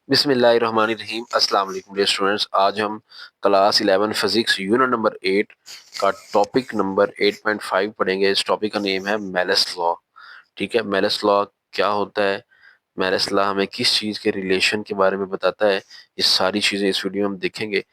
बिस्मिल्लाहिर्रहमानिर्रहीम। अस्सलाम वालेकुम डियर स्टूडेंट्स। आज हम क्लास 11 फिजिक्स यूनिट नंबर 8 का टॉपिक नंबर 8.5 पढ़ेंगे। इस टॉपिक का नेम है मेलिस लॉ। ठीक है, मेलिस लॉ क्या होता है, मेलिस लॉ हमें किस चीज़ के रिलेशन के बारे में बताता है, ये सारी चीज़ें इस वीडियो में हम देखेंगे।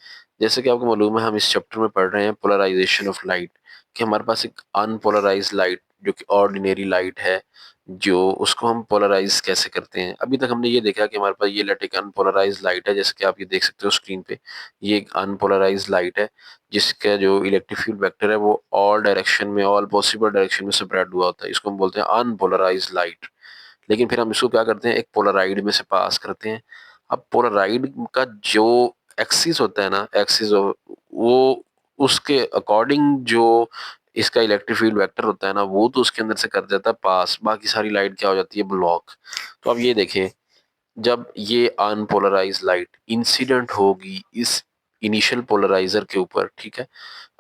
जैसे कि आपको मालूम है, हम इस चैप्टर में पढ़ रहे हैं पोलराइजेशन ऑफ लाइट, कि हमारे पास एक अनपोलराइज लाइट जो कि ऑर्डिनरी लाइट है, जो उसको हम पोलराइज कैसे करते हैं। अभी तक हमने ये देखा कि हमारे पास ये लाइट एक अनपोलराइज लाइट है, जैसे कि आप ये देख सकते हो स्क्रीन पे। ये एक अनपोलराइज लाइट है जिसका जो इलेक्ट्रिक फील्ड वेक्टर है वो ऑल डायरेक्शन में, ऑल पॉसिबल डायरेक्शन में स्प्रेड हुआ होता है। इसको हम बोलते हैं अनपोलराइज लाइट। लेकिन फिर हम इसको क्या करते हैं, एक पोलराइड में से पास करते हैं। अब पोलराइड का जो एक्सिस होता है ना, एक्सिस वो उसके अकॉर्डिंग जो इसका इलेक्ट्रिक फील्ड वेक्टर होता है ना, वो तो उसके अंदर से कर देता है पास, बाकी सारी लाइट क्या हो जाती है, ब्लॉक। तो अब ये देखें, जब ये अनपोलराइज लाइट इंसिडेंट होगी इस इनिशियल पोलराइजर के ऊपर, ठीक है।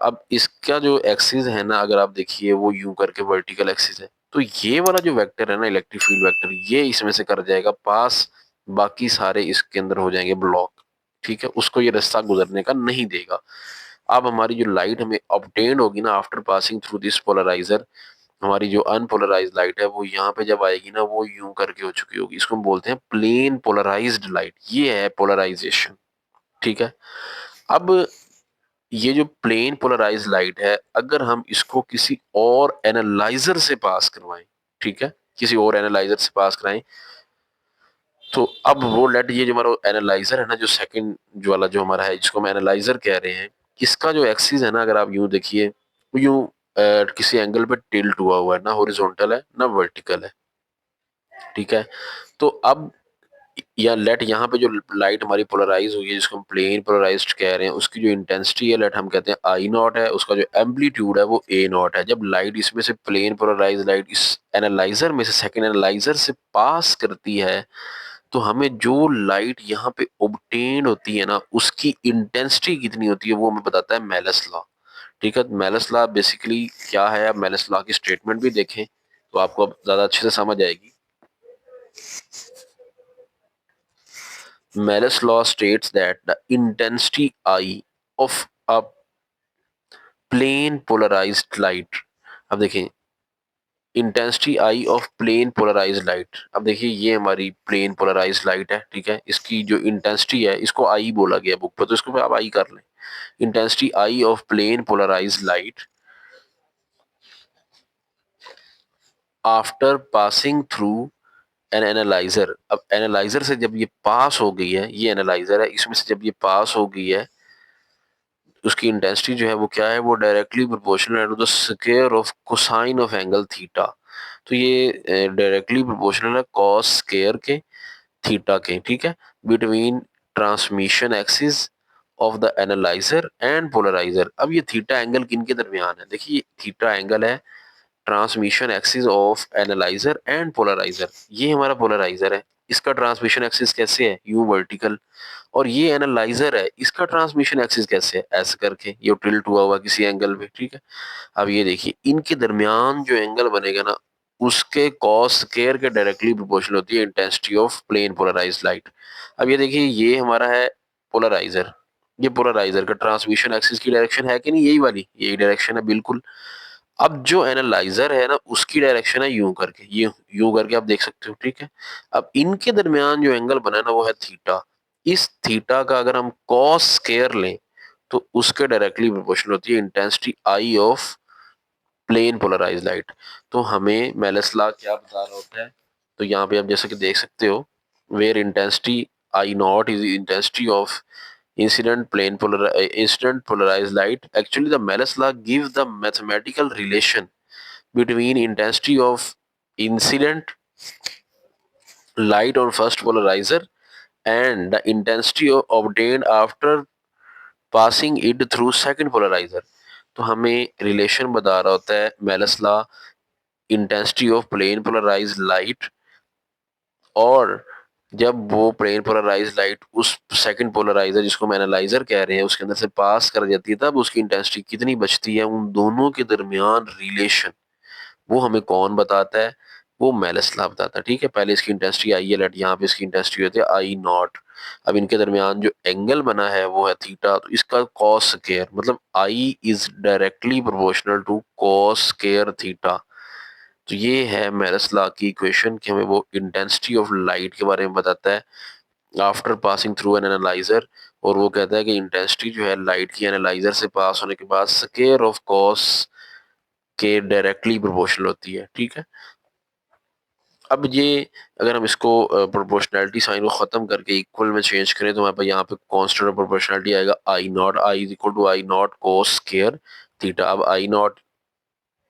अब इसका जो एक्सिस है ना, अगर आप देखिए वो यूं करके वर्टिकल एक्सिस है, तो ये वाला जो वेक्टर है ना, इलेक्ट्रिक फील्ड वेक्टर, ये इसमें से कर जाएगा पास, बाकी सारे इसके अंदर हो जाएंगे ब्लॉक। ठीक है, उसको ये रास्ता गुजरने का नहीं देगा। अब हमारी जो लाइट हमें ऑब्टेन होगी ना after passing through this polarizer, हमारी जो अनपोलराइज लाइट है वो यहाँ पे जब आएगी ना, वो यूं करके हो चुकी होगी। इसको हम बोलते हैं प्लेन पोलराइज्ड लाइट। ये है पोलराइजेशन। ठीक है। अब ये जो प्लेन पोलराइज लाइट है, अगर हम इसको किसी और एनालाइजर से पास करवाएं, ठीक है, किसी और एनालाइजर से पास कराएं, तो अब वो लेट, ये जो हमारा एनालाइजर है ना, जो सेकंड जो वाला जो हमारा है, जिसको हम एनालाइजर कह रहे हैं, इसका जो एक्सिस है ना, अगर आप यूं देखिए, वो यूं किसी एंगल पे टिल्ट हुआ हुआ है, ना हॉरिजॉन्टल है ना वर्टिकल है। ठीक है। तो अब या लेट यहाँ पे जो लाइट हमारी पोलराइज हुई है, जिसको हम प्लेन पोलराइज्ड कह रहे हैं, उसकी जो इंटेंसिटी है लेट हम कहते हैं आई नॉट है, उसका जो एम्पलीट्यूड है वो ए नॉट है। जब लाइट इसमें से, प्लेन पोलराइज लाइट इस एनालाइजर में से सेकंड एनालाइजर से पास करती है, तो हमें जो लाइट यहाँ पे ऑब्टेन होती है ना, उसकी इंटेंसिटी कितनी होती है वो हमें बताता है मेलिस लॉ। ठीक है, मेलिस लॉ बेसिकली क्या है, आप मेलिस लॉ की स्टेटमेंट भी देखें तो आपको अब ज्यादा अच्छे से समझ आएगी। Malus law states that the intensity I of a plane polarized light, अब देखें, intensity I of plane polarized light. अब देखिए ये हमारी प्लेन पोलराइज लाइट है, ठीक है, इसकी जो इंटेंसिटी है, इसको आई बोला गया बुक पर, तो इसको आप आई कर लें। Intensity I of plane polarized light after passing through an analyzer. अब एनालाइजर से जब ये पास हो गई है, ये एनालाइजर है, इसमें से जब ये पास हो गई है, उसकी इंटेंसिटी जो है वो क्या है, वो डायरेक्टली प्रोपोर्शनल है to the square of cosine of angle theta. तो ये डायरेक्टली प्रोपोर्शनल है कॉस स्क्वायर के थीटा के, ठीक है, between transmission axis of the analyzer and polarizer. अब ये थीटा एंगल किन के दरमियान है, देखिए थीटा एंगल है transmission axis of analyser and polarizer. ये हमारा पोलराइजर है, इसका ट्रांसमिशन एक्सिस कैसे है, यू वर्टिकल, और ये एनालाइजर है, इसका ट्रांसमिशन एक्सिस कैसे है, ऐसे करके, ये टिल्ट हुआ हुआ किसी एंगल पे। ठीक है। अब ये देखिए, इनके दरमियान जो एंगल बनेगा ना, उसके कॉस स्क्वायर के डायरेक्टली प्रोपोर्शनल होती है intensity of plane polarized light. अब ये देखिए, ये हमारा है पोलराइजर, ये पोलराइजर का ट्रांसमिशन एक्सिस की डायरेक्शन है कि नहीं, यही वाली, यही डायरेक्शन है बिल्कुल। अब जो एनालाइजर है ना, उसकी डायरेक्शन है यूं करके, ये यूं करके आप देख सकते हो। ठीक है। अब इनके दरमियान जो एंगल बना है ना, वो है थीटा। इस थीटा का अगर हम कॉस स्क्वायर लें, तो उसके डायरेक्टली प्रोपोर्शनल होती है intensity I of plane polarized light. तो हमें मेलिस लॉ क्या बता रहा होता है, तो यहाँ पे आप जैसे कि देख सकते हो, where intensity I naught is intensity of incident polarized light. Actually, the Malus law gives the mathematical relation between intensity of incident light on first polarizer and the intensity obtained after passing it through second polarizer. तो हमें relation बता रहा होता है Malus law, intensity of plane polarized light, और जब वो plane polarized light उस सेकंड पोलराइजर, जिसको हम एनालाइजर कह रहे हैं, उसके अंदर से पास कर जाती है, तब उसकी इंटेंसिटी कितनी बचती है, उन दोनों के दरमियान रिलेशन वो हमें कौन बताता है, वो मेलस लॉ बताता है। ठीक है, पहले इसकी इंटेंसिटी आई है लेट, यहाँ पे इसकी इंटेंसिटी होती है आई नॉट, अब इनके दरमियान जो एंगल बना है वो है थीटा, तो इसका कॉस स्क्वायर मतलब I is directly proportional to cos square theta. तो ये है मेरस लॉ की इक्वेशन कि हमें वो इंटेंसिटी ऑफ लाइट के बारे में बताता है after passing through an analyser. और वो कहता है कि इंटेंसिटी जो है लाइट की एनालाइजर से पास होने के बाद स्क्वायर ऑफ कॉस के डायरेक्टली प्रोपोर्शनल होती है। ठीक है, अब ये अगर हम इसको प्रोपोर्शनैलिटी साइन को ख़त्म करके इक्वल में चेंज करें तो हमारे पास यहाँ पे कांस्टेंट ऑफ प्रोपोर्शनैलिटी आएगा I naught, I is equal to I naught cos square theta. अब आई नॉट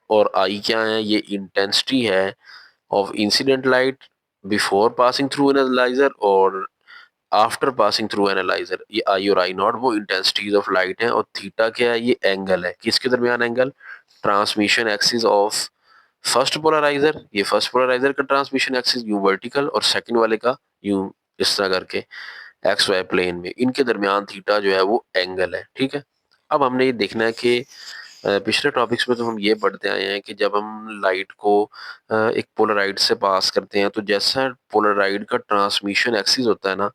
और आई क्या है, ये इंटेंसिटी है of incident light before passing through analyser और आफ्टर पासिंग थ्रू एनालाइजर। ये आई और आई नॉट वो इंटेंसिटीज ऑफ लाइट है, और थीटा क्या है, ये एंगल है। किसके दरमियान angle, transmission axis of first polarizer, ये फर्स्ट पोलराइजर का ट्रांसमिशन एक्सिस यूं वर्टिकल और सेकंड वाले का यूं इस तरह करके एक्स वाई प्लेन में, इनके दरमियान थीटा जो है वो एंगल है। ठीक है, अब हमने ये देखना है कि पिछले टॉपिक्स में तो हम ये पढ़ते आए हैं कि जब हम लाइट को एक पोलराइड से पास करते हैं तो जैसा पोलराइड का ट्रांसमिशन एक्सिस होता है ना,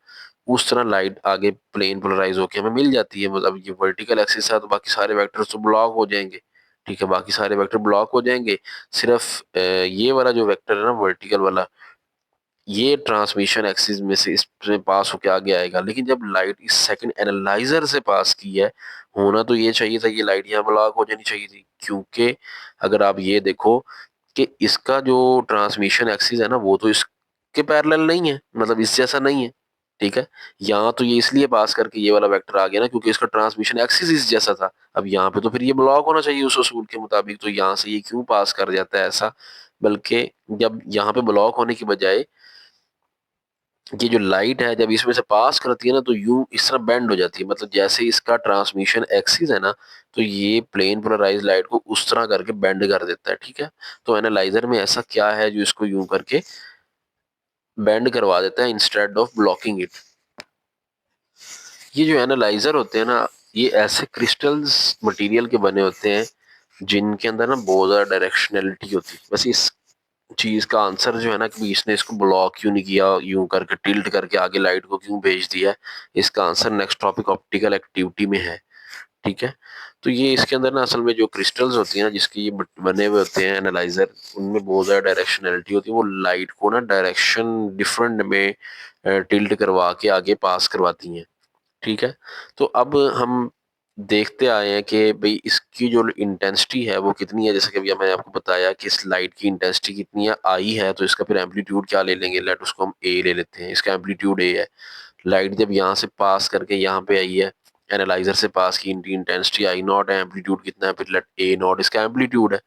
उस तरह लाइट आगे प्लेन पोलराइज होके हमें मिल जाती है। मतलब ये वर्टिकल एक्सिस है तो बाकी सारे वेक्टर्स तो ब्लॉक हो जाएंगे। ठीक है, बाकी सारे वेक्टर ब्लॉक हो जाएंगे, सिर्फ ये वाला जो वेक्टर है ना वर्टिकल वाला, ये ट्रांसमिशन एक्सिस में से इसमें पास होके आगे आएगा। लेकिन जब लाइट इस सेकंड एनालाइजर से पास की है, होना तो ये चाहिए था, ये लाइट यहाँ ब्लॉक हो जानी चाहिए थी, क्योंकि अगर आप ये देखो कि इसका जो ट्रांसमिशन एक्सिस है ना वो तो इसके पैरेलल नहीं है, मतलब इस जैसा नहीं है। ठीक है, यहाँ तो ये इसलिए पास करके ये वाला वेक्टर आ गया ना क्योंकि इसका ट्रांसमिशन एक्सिस इस जैसा था। अब यहाँ पे तो फिर ये ब्लॉक होना चाहिए उस असूल के मुताबिक, तो यहाँ से ये क्यों पास कर जाता है ऐसा। बल्कि जब यहाँ पे ब्लॉक होने की बजाय ये जो लाइट है जब इसमें से पास करती है ना तो यूं इस तरह बेंड हो जाती है, मतलब जैसे इसका ट्रांसमिशन एक्सिस है ना, तो ये प्लेन पोलराइज लाइट को उस तरह करके बेंड कर देता है। ठीक है, तो एनालाइजर में ऐसा क्या है जो इसको यूं करके बेंड करवा देता है इंस्टेड ऑफ ब्लॉकिंग इट। ये जो एनालाइजर होते हैं ना, ये ऐसे क्रिस्टल्स मटेरियल के बने होते हैं जिनके अंदर ना बहुत ज्यादा डायरेक्शनैलिटी होती है। बस इस चीज का आंसर जो है ना कि इसने इसको ब्लॉक क्यों नहीं किया, यूं करके टिल्ट करके आगे लाइट को क्यों भेज दिया है, इसका answer next topic optical activity में है। ठीक है, तो ये इसके अंदर ना असल में जो क्रिस्टल्स होती हैं ना जिसके ये बने हुए होते हैं एनालाइजर, उनमें बहुत ज्यादा डायरेक्शनैलिटी होती है, वो लाइट को ना डायरेक्शन डिफरेंट में टिल्ट करवा के आगे पास करवाती हैं। ठीक है, तो अब हम देखते आए हैं कि भाई इसकी जो इंटेंसिटी है वो कितनी है। जैसे कि अभी मैंने आपको बताया कि इस लाइट की इंटेंसिटी कितनी है, आई है, तो इसका फिर एम्पलीट्यूड क्या ले लेंगे, लेट उसको हम ए ले लेते हैं, इसका एम्पलीट्यूड ए है। लाइट जब यहाँ से पास करके यहाँ पे आई है, एनालाइजर से पास की, इनकी इंटेंसिटी आई नॉट है, एम्पलीट्यूड कितना है, फिर लेट ए नॉट इसका एम्पलीट्यूड है।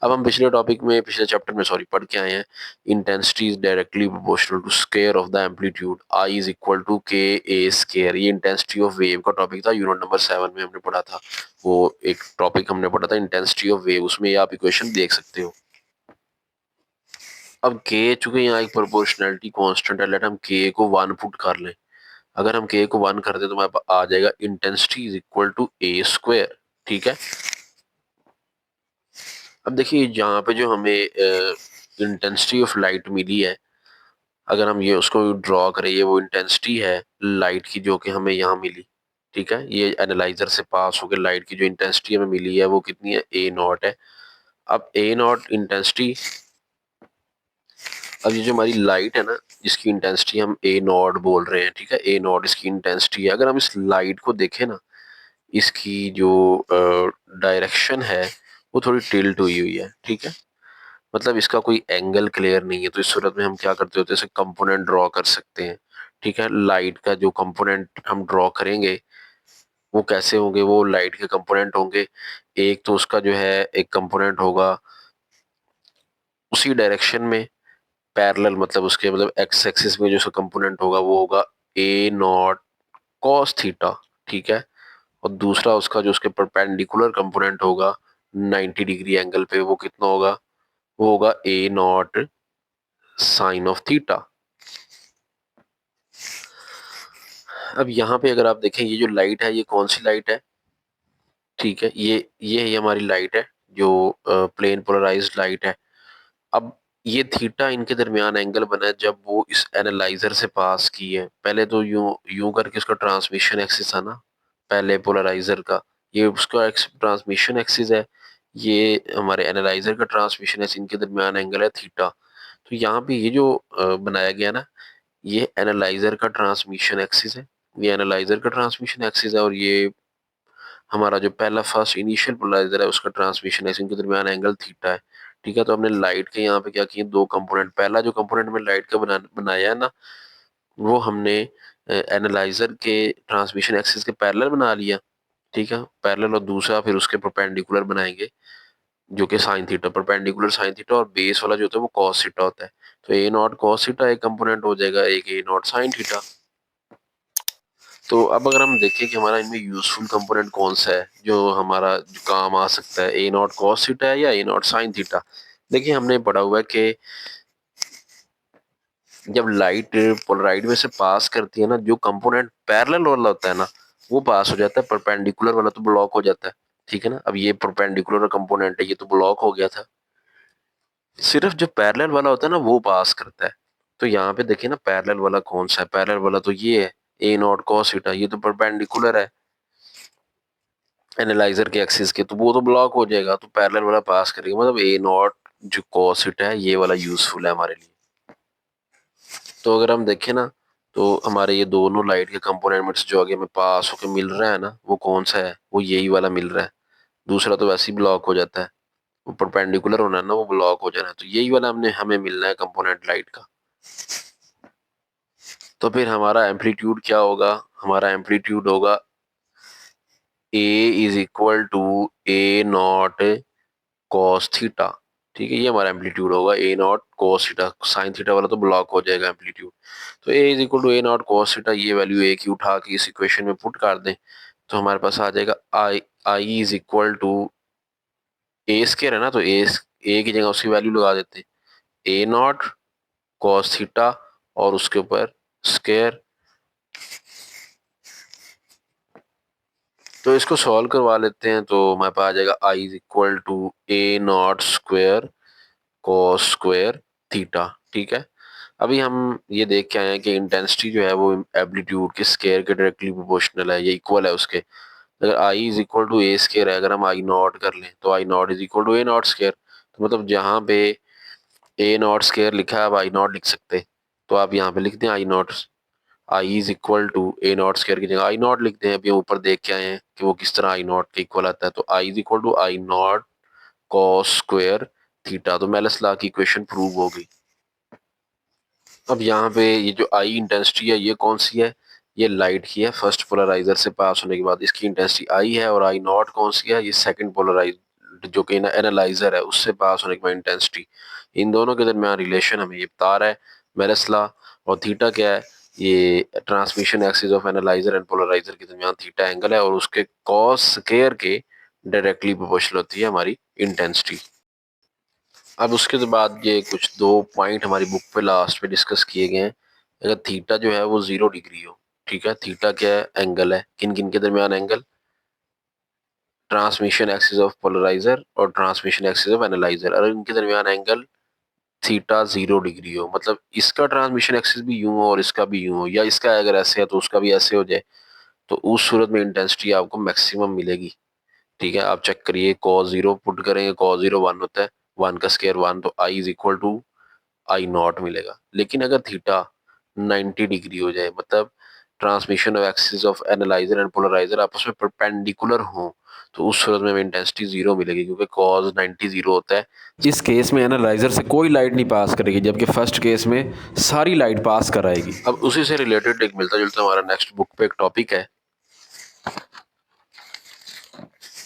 अब हम पिछले टॉपिक में पिछले चैप्टर में सॉरी पढ़ के आए हैं, intensity is directly proportional to square of the amplitude, I is equal to K A square. ये इंटेंसिटी ऑफ वेव का टॉपिक था, यूनिट नंबर 7 में हमने पढ़ा था। वो एक टॉपिक हमने पढ़ा था इंटेंसिटी ऑफ वेव, उसमें ये आप इक्वेशन देख सकते हो। अब के चूंकि यहाँ एक प्रोपोर्शनैलिटी कांस्टेंट है, लेट हम के को 1 पुट कर लें। अगर हम के को 1 कर दे तो हमारे पास आ जाएगा intensity is equal to A square. ठीक है, अब देखिए जहाँ पे जो हमें इंटेंसिटी ऑफ लाइट मिली है, अगर हम ये उसको ड्रॉ करें, ये वो इंटेंसिटी है लाइट की जो कि हमें यहाँ मिली। ठीक है, ये एनालाइजर से पास होकर लाइट की जो इंटेंसिटी हमें मिली है वो कितनी है, ए नॉट है। अब ए नॉट इंटेंसिटी, अब ये जो हमारी लाइट है ना जिसकी इंटेंसिटी हम ए नॉट बोल रहे हैं, ठीक है, ए नॉट इसकी इंटेंसिटी है। अगर हम इस लाइट को देखें ना, इसकी जो डायरेक्शन है वो थोड़ी टिल्ट हुई हुई है। ठीक है, मतलब इसका कोई एंगल क्लियर नहीं है, तो इस सूरत में हम क्या करते होते हैं, इसे कंपोनेंट ड्रॉ कर सकते हैं। ठीक है, लाइट का जो कंपोनेंट हम ड्रॉ करेंगे वो कैसे होंगे, वो लाइट के कंपोनेंट होंगे। एक तो उसका जो है एक कंपोनेंट होगा उसी डायरेक्शन में पैरेलल, मतलब उसके मतलब एक्स एक्सिस में जो उसका कंपोनेंट होगा वो होगा ए नॉट कॉस थीटा। ठीक है, और दूसरा उसका जो उसके परपेंडिकुलर कंपोनेंट होगा 90 डिग्री एंगल पे, वो कितना होगा, वो होगा A not sign of theta. अब यहाँ पे अगर आप देखें ये जो लाइट है ये कौन सी लाइट है, ठीक है, ये हमारी लाइट है जो प्लेन पोलराइज्ड लाइट है। अब ये थीटा इनके दरमियान एंगल बना है जब वो इस एनालाइजर से पास की है। पहले तो यूं यूं करके उसका ट्रांसमिशन एक्सिस था ना, पहले पोलराइजर का, ये उसका ट्रांसमिशन एक्सिस है, ये हमारे एनालाइजर का ट्रांसमिशन एक्सिस, इनके दरमियान एंगल है थीटा। तो यहाँ पे ये जो बनाया गया ना, ये एनालाइजर का ट्रांसमिशन एक्सिस है, ये एनालाइजर का ट्रांसमिशन एक्सिस है, और ये हमारा जो पहला फर्स्ट इनिशियल पोलराइजर है उसका ट्रांसमिशन है, इनके दरमियान एंगल थीटा है। ठीक है, तो हमने लाइट के यहाँ पे क्या किए, दो कंपोनेंट, पहला जो कंपोनेंट में लाइट का बनाया है ना, वो हमने एनालाइजर के ट्रांसमिशन एक्सिस के पैरेलल बना लिया। ठीक है, पैरेलल, और दूसरा फिर उसके परपेंडिकुलर बनाएंगे, जो कि sine theta, perpendicular sine theta, और बेस वाला जो होता है वो कॉस थीटा होता है। तो ए नॉट कॉस थीटा एक कंपोनेंट हो जाएगा, एक ए नॉट साइन थीटा। तो अब अगर हम देखें कि हमारा इनमें यूजफुल कंपोनेंट कौन सा है जो हमारा जो काम आ सकता है, ए नॉट कॉस थीटा है या ए नॉट साइन थीटा। देखिए हमने पढ़ा हुआ है कि जब लाइट पोलराइड में से पास करती है ना, जो कंपोनेंट पैरेलल वाला होता है ना वो पास हो जाता है, परपेंडिकुलर वाला तो ब्लॉक हो जाता है। ठीक है ना, अब ये परपेंडिकुलर कंपोनेंट है, ये तो ब्लॉक हो गया था, सिर्फ जो पैरेलल वाला होता है ना वो पास करता है। तो यहाँ पे देखिए ना, पैरेलल वाला कौन सा है, पैरेलल वाला तो ये है, ए नॉट कॉस थीटा, ये तो परपेंडिकुलर है एनालाइजर के एक्सिस के, तो वो तो ब्लॉक हो जाएगा, तो पैरेलल वाला पास करेगा, मतलब ए नॉट जो कॉस थीटा है ये वाला यूजफुल है हमारे लिए। तो अगर हम देखें ना, तो हमारे ये दोनों लाइट के कंपोनेंट में से जो आगे हमें पास होकर मिल रहा है ना, वो कौन सा है, वो यही वाला मिल रहा है, दूसरा तो वैसे ही ब्लॉक हो जाता है, वो परपेंडिकुलर होना है ना, वो ब्लॉक हो जाना है, तो यही वाला हमने हमें मिलना है कंपोनेंट लाइट का। तो फिर हमारा एम्पलीट्यूड क्या होगा, हमारा एम्पलीट्यूड होगा A is equal to A naught cos theta. ठीक है, ये हमारा एम्पलीट्यूड होगा, A naught cos theta, sine theta वाला तो ब्लॉक हो जाएगा एम्पलीट्यूड। तो A is equal to A naught cos theta, ये वैल्यू ए की उठा के इस इक्वेशन में पुट कर दें, तो हमारे पास आ जाएगा I I is equal to A square है ना, तो ए की जगह उसकी वैल्यू लगा देते हैं, ए नॉट कॉस थीटा और उसके ऊपर स्केयर। तो इसको सॉल्व करवा लेते हैं, तो हमारे पास आ जाएगा I is equal to A naught square cos square theta. ठीक है, अभी हम ये देख के आए हैं कि इंटेंसिटी जो है वो एम्पलीट्यूड के स्केयर के डायरेक्टली प्रोपोर्शनल है, ये इक्वल है उसके। अगर I is equal to A square है, अगर हम आई नॉट कर लें तो I naught is equal to A naught square, तो मतलब जहाँ पे ए नॉट स्केयर लिखा है आप आई नॉट लिख सकते, तो आप यहाँ पे लिख दें I naught, I is equal to A naught square की जगह आई नॉट लिखते हैं। अभी हम ऊपर देख के आए हैं कि वो किस तरह आई नॉट के इक्वल आता है, तो I is equal to I naught cos square theta, तो मेलस लॉ की इक्वेशन प्रूव हो गई। अब यहाँ पे ये जो आई इंटेंसिटी है ये कौन सी है, ये लाइट की है, फर्स्ट पोलराइजर से पास होने के बाद इसकी इंटेंसिटी आई है, और आई नॉट कौन सी है, ये सेकंड पोलराइज जो कि एनालाइजर है उससे पास होने के बाद इंटेंसिटी। इन दोनों के दरमियान रिलेशन हमें ये बता रहा है मेलस लॉ। और थीटा क्या है, ये transmission axis of analyser and polarizer के दरमियान थीटा एंगल है, और उसके कॉस स्क्वायर के डायरेक्टली प्रोपोर्शनल होती है हमारी इंटेंसिटी। अब उसके बाद ये कुछ दो पॉइंट हमारी बुक पे लास्ट पे डिस्कस किए गए हैं। अगर थीटा जो है वो 0 डिग्री हो, ठीक है, थीटा क्या है, एंगल है, किन किन के दरमियान angle, transmission axis of polarizer और ट्रांसमिशन एक्सिस ऑफ एनालाइजर, अगर इनके दरमियान एंगल थीटा 0 डिग्री हो, मतलब इसका ट्रांसमिशन एक्सिस भी यूं हो और इसका भी यूं हो, या इसका अगर ऐसे है तो उसका भी ऐसे हो जाए, तो उस सूरत में इंटेंसिटी आपको मैक्सिमम मिलेगी। ठीक है, आप चेक करिए, cos 0 पुट करेंगे, cos 0 1 होता है, 1 का स्क्वायर 1, तो I is equal to I naught मिलेगा। लेकिन अगर थीटा 90 डिग्री हो जाए, मतलब transmission of axis of analyser and polariser आपस में परपेंडिकुलर हो, तो उस सूरत में हमें इंटेंसिटी 0 मिलेगी, क्योंकि cos 90 0 होता है। इस केस में एनालाइजर से कोई लाइट नहीं पास करेगी, जबकि फर्स्ट केस में सारी लाइट पास कराएगी। अब उसी से रिलेटेड एक मिलता जुलता हमारा नेक्स्ट बुक पे एक टॉपिक है,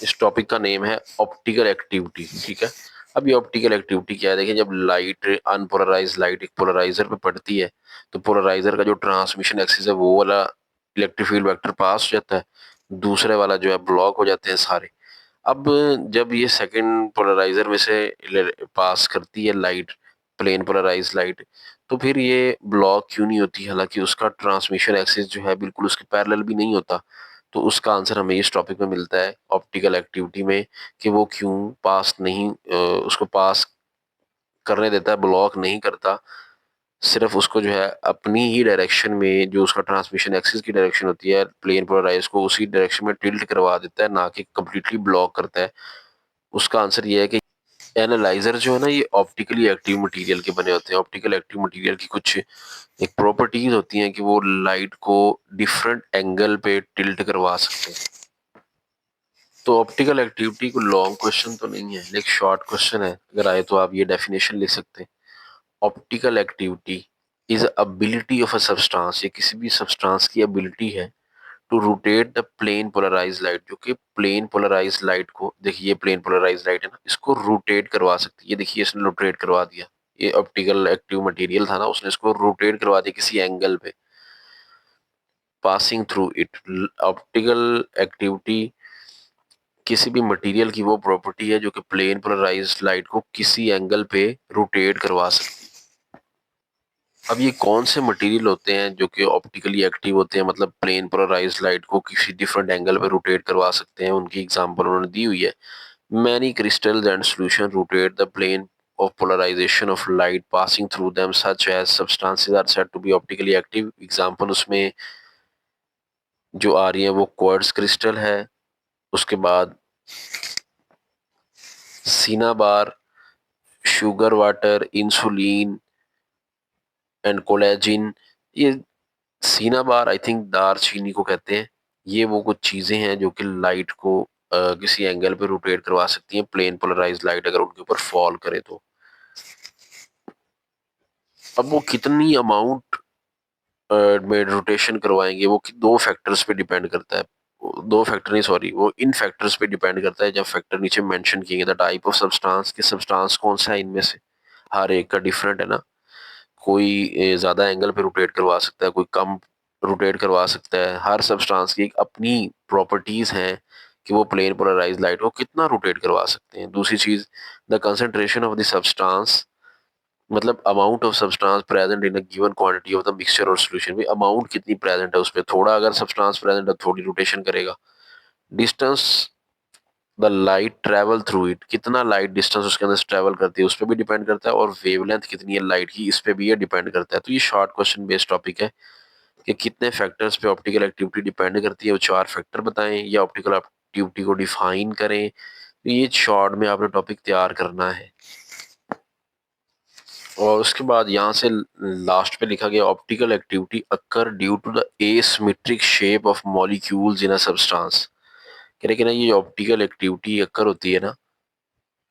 इस टॉपिक का नेम है ऑप्टिकल एक्टिविटी। ठीक है, अब ये ऑप्टिकल एक्टिविटी क्या है, देखिए जब लाइट अनपोलराइज लाइट एक पोलराइजर पे पड़ती है, तो पोलराइजर का जो ट्रांसमिशन एक्सिस है वो वाला इलेक्ट्रिक फील्ड वेक्टर पास हो जाता है, दूसरे वाला जो है ब्लॉक हो जाते हैं सारे। अब जब ये सेकंड पोलराइजर में से पास करती है लाइट, प्लेन पोलराइज लाइट, तो फिर ये ब्लॉक क्यों नहीं होती, हालांकि उसका ट्रांसमिशन एक्सिस जो है बिल्कुल उसके पैरेलल भी नहीं होता। तो उसका आंसर हमें इस टॉपिक में मिलता है ऑप्टिकल एक्टिविटी में, कि वो क्यों पास नहीं उसको पास करने देता है, ब्लॉक नहीं करता, सिर्फ उसको जो है अपनी ही डायरेक्शन में, जो उसका ट्रांसमिशन एक्सिस की डायरेक्शन होती है, प्लेन पोलराइज को उसी डायरेक्शन में टिल्ट करवा देता है, ना कि कम्प्लीटली ब्लॉक करता है। उसका आंसर ये है कि एनालाइजर जो है ना, ये ऑप्टिकली एक्टिव मटेरियल के बने होते हैं। ऑप्टिकल एक्टिव मटेरियल की कुछ एक प्रॉपर्टीज होती हैं कि वो लाइट को डिफरेंट एंगल पे टिल्ट करवा सकते हैं। तो ऑप्टिकल एक्टिविटी को लॉन्ग क्वेश्चन तो नहीं है, लेकिन शॉर्ट क्वेश्चन है, अगर आए तो आप ये डेफिनेशन लिख सकते हैं। Optical activity is ability of a substance, ये किसी भी सब्सटेंस की एबिलिटी है to rotate the plane polarized light, जो कि प्लेन पोलराइज लाइट को, देखिए ये प्लेन पोलराइज लाइट है ना, इसको रोटेट करवा सकती है। ये देखिए इसने रोटेट करवा दिया, ये ऑप्टिकल एक्टिव मटेरियल था ना, उसने इसको रोटेट करवा दिया किसी एंगल पे, passing through it. Optical activity किसी भी मटेरियल की वो प्रॉपर्टी है जो कि प्लेन पोलराइज्ड लाइट को किसी एंगल पे रोटेट करवा सकती है। अब ये कौन से मटेरियल होते हैं जो कि ऑप्टिकली एक्टिव होते हैं, मतलब प्लेन पोलराइज्ड लाइट को किसी डिफरेंट एंगल पे रोटेट करवा सकते हैं, उनकी एग्जांपल उन्होंने दी हुई है। Many crystals and solution rotate the plane of polarization of light passing through them, such as substances are said to be optically active। Example उसमें जो आ रही है वो क्वार्ट्ज क्रिस्टल है, उसके बाद cinnabar, sugar water, insulin and collagen. ये cinnabar I think दार चीनी को कहते हैं। ये वो कुछ चीजें हैं जो कि लाइट को किसी एंगल पे रोटेट करवा सकती हैं, प्लेन पोलराइज्ड लाइट अगर उनके ऊपर फॉल करे तो। अब वो कितनी अमाउंट में रोटेशन करवाएंगे, वो दो फैक्टर्स पे डिपेंड करता है। दो फैक्टर नहीं, सॉरी, वो इन फैक्टर्स पे डिपेंड करता है, जब फैक्टर नीचे मेंशन किए द टाइप ऑफ सब्सटेंस, कि सब्सटेंस कौन सा है इनमें से, हर एक का डिफरेंट है ना। कोई ज्यादा एंगल पे रोटेट करवा सकता है, कोई कम रोटेट करवा सकता है। हर सब्सटेंस की एक अपनी प्रॉपर्टीज हैं कि वो प्लेन पोलराइज्ड लाइट को कितना रोटेट करवा सकते हैं। दूसरी चीज, the concentration of the substance, मतलब amount of substance present in a given quantity of the mixture और सॉल्यूशन में, अमाउंट कितनी प्रेजेंट है उसमें, थोड़ा अगर सब्सटेंस प्रेजेंट है थोड़ी रोटेशन करेगा। Distance the light travel through it, कितना लाइट डिस्टेंस उसके अंदर से ट्रेवल करती है उस पर भी डिपेंड करता है, और वेवलेंथ कितनी है लाइट की, इस पे भी ये डिपेंड करता है। तो ये शॉर्ट क्वेश्चन बेस्ड टॉपिक है कि कितने फैक्टर्स पे ऑप्टिकल एक्टिविटी डिपेंड करती है, वो चार फैक्टर बताएं या ऑप्टिकल एक्टिविटी को डिफाइन करें। तो ये शॉर्ट में आपने टॉपिक तैयार करना है। और उसके बाद यहाँ से लास्ट पे लिखा गया optical activity occur due to the asymmetric shape of molecules in a substance. कह रहे कि ना ये ऑप्टिकल एक्टिविटी अकर होती है ना,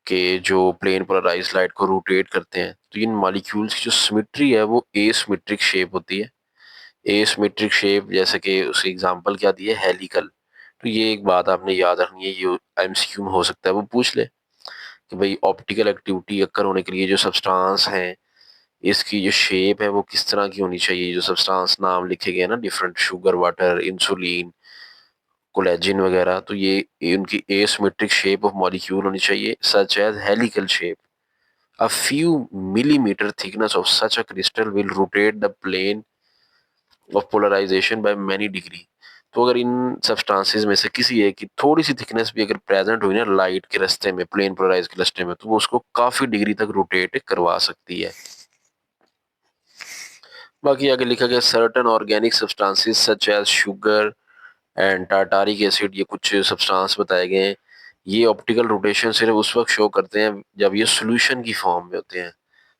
कि जो प्लेन पोलराइज्ड लाइट को रोटेट करते हैं, तो इन मॉलिक्यूल्स की जो सिमेट्री है वो एसिमेट्रिक शेप होती है। एसिमेट्रिक शेप जैसे कि उसकी एग्जांपल क्या दी है, हेलिकल। तो ये एक बात आपने याद रखनी है, ये एमसीक्यू में हो सकता है वो पूछ ले कि भाई ऑप्टिकल एक्टिविटी अकर होने के लिए जो सब्सटेंस है, इसकी जो शेप है वो किस तरह की होनी चाहिए। जो सब्सटेंस नाम लिखे गए हैं ना different, sugar water, insulin, collagen वगैरह, तो ये उनकी एसिमेट्रिक शेप ऑफ मॉलिक्यूल होनी चाहिए, such as helical shape. A few millimeter thickness of such a crystal will rotate the plane of polarization by many degree। तो अगर इन सब्सटेंसेस में से किसी एक की थोड़ी सी थिकनेस भी अगर प्रेजेंट हुई ना लाइट के रास्ते में, प्लेन पोलराइज के रास्ते में, तो वो उसको काफी डिग्री तक रोटेट करवा सकती है। बाकी आगे लिखा गया certain organic substances such as sugar and tartaric acid, ये कुछ सब्सटेंस बताए गए हैं। ये ऑप्टिकल रोटेशन सिर्फ उस वक्त शो करते हैं जब ये सॉल्यूशन की फॉर्म में होते हैं।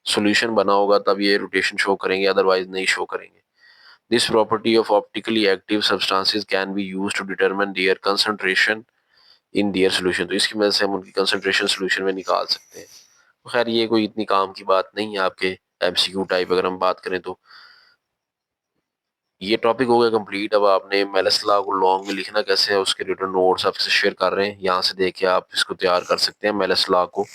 सॉल्यूशन बना होगा तब ये रोटेशन शो करेंगे, अदरवाइज नहीं शो करेंगे। This property of optically active substances can be used to determine their concentration in their solution. तो इसकी मदद से हम उनकी कंसंट्रेशन सॉल्यूशन में निकाल सकते हैं। तो खैर ये कोई इतनी काम की बात नहीं है आपके एमसीक्यू टाइप अगर हम बात करें तो। ये टॉपिक हो गया कंप्लीट। अब आपने मेलस लॉ को लॉन्ग में लिखना कैसे है, उसके रिटर्न नोट्स आपसे शेयर कर रहे हैं, यहाँ से देख के आप इसको तैयार कर सकते हैं मेलस लॉ को।